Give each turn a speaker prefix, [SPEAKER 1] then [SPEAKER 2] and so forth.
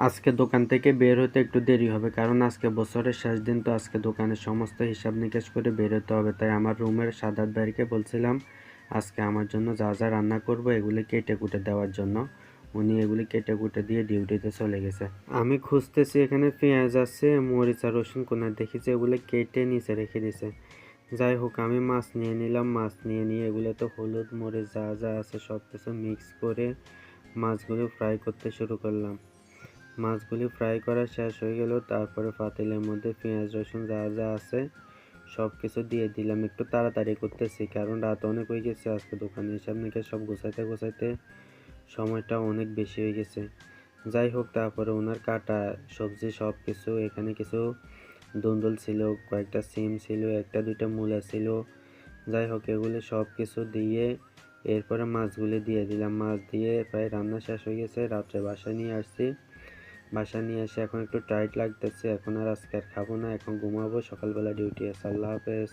[SPEAKER 1] আজকে দোকান থেকে বের হতে একটু দেরি হবে, কারণ আজকে বছরের শেষ দিন, তো আজকে দোকানের সমস্ত হিসাব নিকাশ করে বের হতে হবে। তাই আমার রুমের সাদাত ভাইকে বলছিলাম আজকে আমার জন্য যা যা রান্না করব এগুলি কেটে কুটে দেওয়ার জন্য। উনি এগুলি কেটে কুটে দিয়ে ডিউটিতে চলে গেছে। আমি খুঁজতেছি, এখানে পেঁয়াজ আছে, মরিচ আর রসুন কোনায় দেখেছি, এগুলো কেটে নিচে রেখে দিছে। যাই হোক, আমি মাছ নিয়ে নিলাম। মাছ নিয়ে নিয়ে এগুলো তো হলুদ মরিচ যা যা আছে সব কিছু মিক্স করে মাছগুলো ফ্রাই করতে শুরু করলাম। মাছগুলি ফ্রাই করা শেষ হয়ে গেল, তারপরে পাতিলের মধ্যে পেঁয়াজ রসুন যা যা আছে সব কিছু দিয়ে দিলাম। একটু তাড়াতাড়ি করতেছি, কারণ রাত অনেক হয়ে গেছে। আজকে দোকানে হিসাব নিকাশ সব গোছাইতে গোছাইতে সময়টা অনেক বেশি হয়ে গেছে। যাই হোক, তারপরে ওনার কাটা সবজি সব কিছু, এখানে কিছু দুন্দুল ছিল, কয়েকটা সিম ছিল, একটা দুইটা মূলা ছিল। যাই হোক, এগুলি সব কিছু দিয়ে এরপরে মাছগুলি দিয়ে দিলাম। মাছ দিয়ে প্রায় রান্না শেষ হয়ে গেছে। রাত্রে বাসায় নিয়ে আসছি। বাসায় নিয়ে এসে এখন একটু টাইট লাগতেছে। এখন আর আজকে আর খাবো না, এখন ঘুমাবো। সকালবেলা ডিউটি আছে। আল্লাহ হাফেজ।